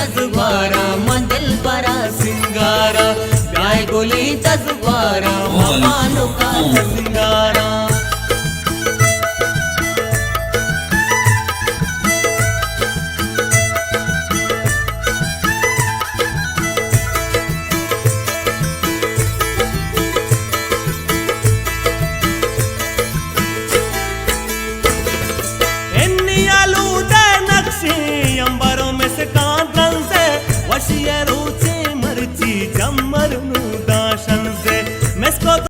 तजवारा मंदिल बरा सिंगारा ब्याह गोली तजवारा मानो का सिंगारा अंबरों में से कांतन से वशियरू से मरची जमर नू